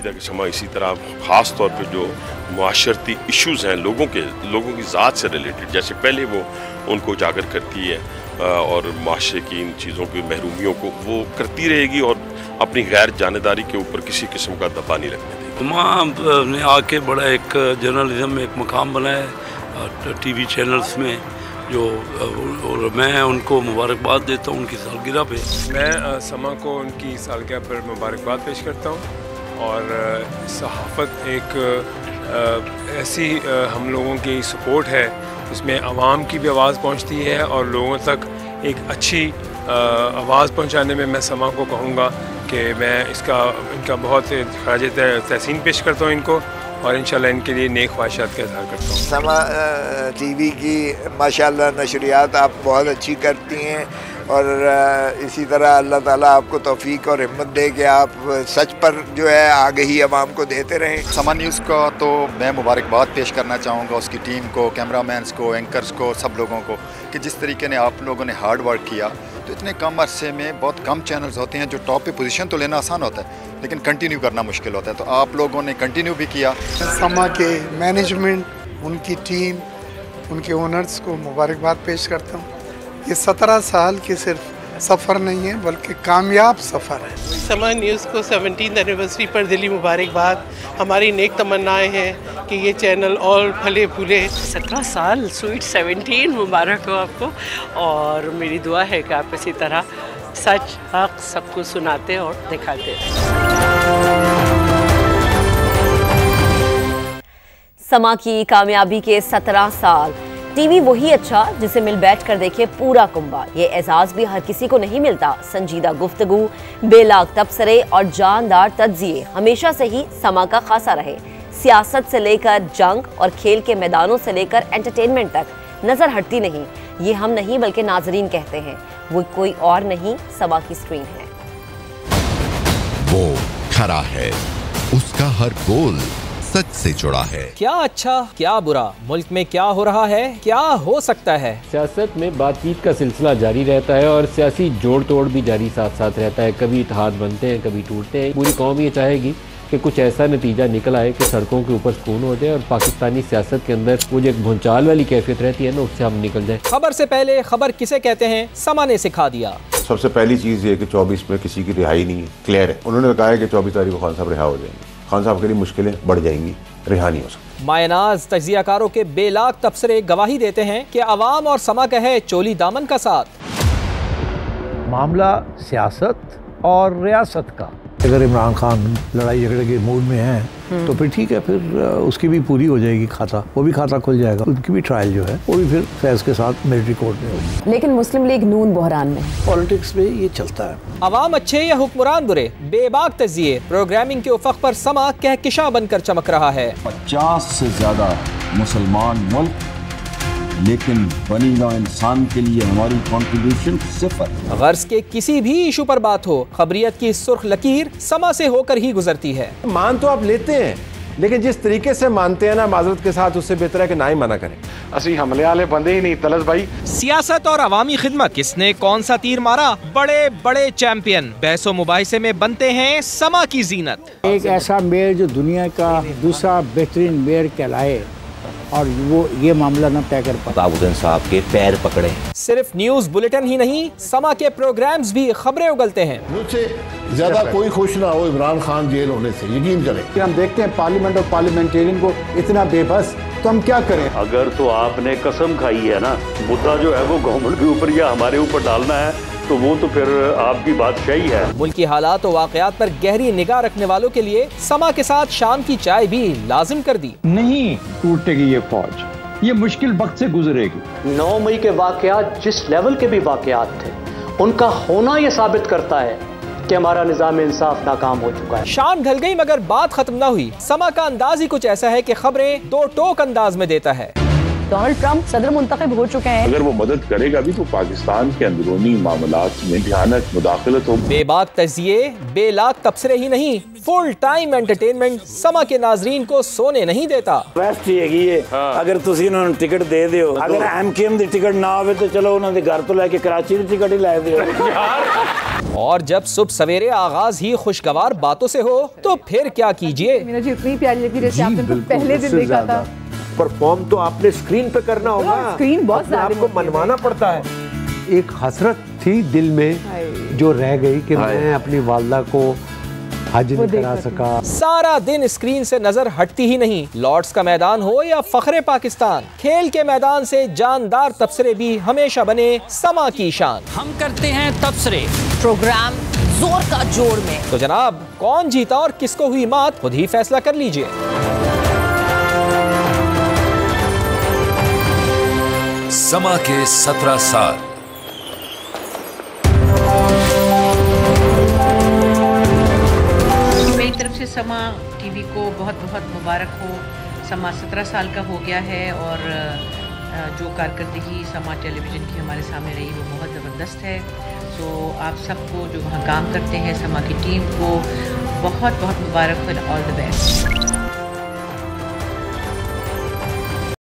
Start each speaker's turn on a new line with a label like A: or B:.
A: है कि समा इसी तरह ख़ास तौर पे जो मुआशरती इश्यूज़ हैं लोगों की ज़ात से रिलेटेड, जैसे पहले वो उनको उजागर करती है और माशरे की इन चीज़ों की महरूमियों को वो करती रहेगी और अपनी गैर जानेदारी के ऊपर किसी किस्म का दबा नहीं रखने देगी।
B: समा ने आके बड़ा एक जर्नलिज्म में एक मुकाम बनाया टीवी चैनल्स में, जो और मैं उनको मुबारकबाद देता हूँ उनकी सालगिरह पे।
C: मैं समा को उनकी सालगिरह पर मुबारकबाद पेश करता हूँ और सहाफ़त एक ऐसी हम लोगों की सपोर्ट है इसमें आवाम की भी आवाज़ पहुँचती है और लोगों तक एक अच्छी आवाज़ पहुँचाने में मैं समा को कहूँगा कि मैं इनका बहुत ख़राज तहसीन पेश करता हूँ इनको और इंशाल्लाह इनके लिए नेक ख्वाहिशात का इज़हार करता हूँ।
D: समा टीवी की माशाल्लाह नशरियात आप बहुत अच्छी करती हैं और इसी तरह अल्लाह ताला आपको तौफीक और हिम्मत दे कि आप सच पर जो है आगे ही आवाम को देते रहें।
E: समा न्यूज़ का तो मैं मुबारकबाद पेश करना चाहूँगा उसकी टीम को, कैमरामैन्स को, एंकर्स को, सब लोगों को कि जिस तरीके ने आप लोगों ने हार्ड वर्क किया। तो इतने कम अरसे में बहुत कम चैनल्स होते हैं जो टॉप पे पोजीशन तो लेना आसान होता है लेकिन कंटिन्यू करना मुश्किल होता है, तो आप लोगों ने कंटिन्यू भी किया।
F: समा के मैनेजमेंट, उनकी टीम, उनके ओनर्स को मुबारकबाद पेश करता हूँ। ये 17 साल के सिर्फ सफ़र नहीं है बल्कि कामयाब सफ़र है।
G: समा न्यूज़ को 17th एनिवर्सरी पर दिली मुबारकबाद। हमारी नेक तमन्नाएं हैं कि ये चैनल और फले फूले।
H: 17 साल, स्वीट 17 मुबारक हो आपको और मेरी दुआ है कि आप इसी तरह सच हक सबको सुनाते और दिखाते।
I: समा की कामयाबी के 17 साल। टीवी वही अच्छा जिसे मिल बैठ कर देखे पूरा कुंबा। ये एजाज भी हर किसी को नहीं मिलता। संजीदा गुफ्तगू, बेलाग तबसरे और जानदार तज्जिए हमेशा से ही समा का खासा रहे। सियासत से लेकर जंग और खेल के मैदानों से लेकर एंटरटेनमेंट तक नजर हटती नहीं। ये हम नहीं बल्कि नाजरीन कहते हैं। वो कोई और नहीं, समा की स्क्रीन है।
J: वो खरा है, उसका हर गोल सच से जुड़ा है।
K: क्या अच्छा क्या बुरा, मुल्क में क्या हो रहा है, क्या हो सकता है।
L: सियासत में बातचीत का सिलसिला जारी रहता है और सियासी जोड़ तोड़ भी जारी साथ साथ रहता है। कभी इत्तेहाद बनते हैं, कभी टूटते हैं। पूरी कौम ये चाहेगी कि कुछ ऐसा नतीजा निकल आए कि सड़कों के ऊपर सुकून हो जाए और पाकिस्तानी सियासत के अंदर वो जो एक भूचाल वाली कैफियत रहती है ना, उससे हम निकल जाए।
K: खबर से पहले खबर किसे कहते हैं, समा ने सिखा दिया।
M: सबसे पहली चीज़ ये कि 24 में किसी की रिहाई नहीं है, क्लियर है। उन्होंने कहा है कि 24 तारीख को खान साहब रिहा हो जाएंगे। खान साहब के लिए मुश्किलें बढ़ जाएंगी, रिहा नहीं हो सकती।
K: मायनाज तज्जियाकारों के बेलाग तबसरे गवाही देते हैं कि अवाम और समा का है चोली दामन का साथ।
N: मामला सियासत और रियासत का। अगर इमरान खान लड़ाई झगड़े के मूड में है तो फिर ठीक है, फिर उसकी भी पूरी हो जाएगी खाता, वो भी खाता खुल जाएगा, उनकी भी ट्रायल जो है वो भी फिर फैज के साथ मिलिट्री कोर्ट में होगी।
I: लेकिन मुस्लिम लीग नून बहरान में,
N: पॉलिटिक्स में ये चलता है।
K: अवाम अच्छे या हुक्मरान बुरे, बेबाक तज्जिए, प्रोग्रामिंग के उफक पर समा कहकशां बनकर चमक रहा है।
O: 50 से ज्यादा मुसलमान मुल्क, लेकिन बनीगा इंसान के लिए हमारी कंट्रीब्यूशन 0।
K: गर्ज के किसी भी इशू पर बात हो, खबरियत की सुर्ख लकीर समा से होकर ही गुजरती है।
P: मान तो आप लेते हैं, लेकिन जिस तरीके से मानते हैं ना माजरत के साथ, उससे बेहतर है कि ना ही मना करें।
Q: असी हमले वाले बंदे ही नहीं तलस भाई।
K: सियासत और अवामी खिदमत, किसने कौन सा तीर मारा, बड़े बड़े चैंपियन बहसो मुबाहिसे में बनते हैं समा की जीनत।
R: एक ऐसा मेयर जो दुनिया का दूसरा बेहतरीन मेयर कहलाए और वो ये मामला न तय कर पाए।
S: ताबुद्दीन साहब के पैर पकड़े।
K: सिर्फ न्यूज बुलेटिन ही नहीं, समा के प्रोग्राम्स भी खबरें उगलते हैं।
T: मुझसे ज्यादा कोई खुश ना हो इमरान खान जेल होने से, यकीन करें।
R: कि हम देखते हैं पार्लियामेंट और पार्लियामेंटेरियन को इतना बेबस, तो हम क्या करें।
U: अगर तो आपने कसम खाई है ना, मुद्दा जो है वो गवर्नमेंट के ऊपर या हमारे ऊपर डालना है, तो वो तो फिर आपकी बात सही है।
K: मुल्क की हालात और वाकयात पर गहरी निगाह रखने वालों के लिए समा के साथ शाम की चाय भी लाजिम कर दी।
V: नहीं टूटेगी ये फौज, ये मुश्किल वक्त से गुजरेगी।
W: 9 मई के वाकयात जिस लेवल के भी वाकयात थे, उनका होना ये साबित करता है कि हमारा निजाम इंसाफ नाकाम हो चुका है।
K: शाम ढल गई मगर बात खत्म ना हुई। समा का अंदाज ही कुछ ऐसा है कि खबरें दो टोक अंदाज में देता है।
A: डोनाल्ड ट्रंप सदर मुंतखब हो चुके हैं।
T: अगर वो मदद करेगा भी तो पाकिस्तान के अंदरूनी मामलात में भयानक मुदाखलत हो।
K: बेबाक तजिए, बेलाक तबसरे ही नहीं, फुल टाइम एंटरटेनमेंट समा के नाजरीन को सोने नहीं देता।
B: बेस्ट हैगी है अगर तुसी उन्होंने टिकट दे दियो, अगर एमकेएम दी टिकट ना आवे तो चलो उन्होंने घर तो लेके कराची दी टिकट ही ला दियो।
K: और जब सुबह सवेरे आगाज ही खुशगवार बातों से हो तो फिर क्या कीजिए।
A: मीना जी इतनी प्यारी लगी जैसे आपने तो पहले दिन देखा था।
C: परफॉर्म तो आपने स्क्रीन पे करना होगा,
A: स्क्रीन बहुत
C: आपको मनवाना पड़ता है। एक हसरत थी दिल में जो रह गई कि मैं अपनी वालदा को हज नहीं करा सका।
K: सारा दिन स्क्रीन से नजर हटती ही नहीं। लॉर्ड्स का मैदान हो या फखरे पाकिस्तान, खेल के मैदान से जानदार तबसरे भी हमेशा बने समा की शान।
X: हम करते हैं तबसरे,
I: प्रोग्राम जोर का जोड़ में।
K: तो जनाब कौन जीता और किसको हुई मात, खुद ही फैसला कर लीजिए।
Y: समा के 17 साल।
H: मेरी तरफ से समा टीवी को बहुत बहुत मुबारक हो। समा 17 साल का हो गया है और जो कारकर्दगी समा टेलीविज़न की हमारे सामने रही वो बहुत ज़बरदस्त है। तो आप सबको जो वहाँ काम करते हैं समा की टीम को बहुत बहुत मुबारक और ऑल द बेस्ट।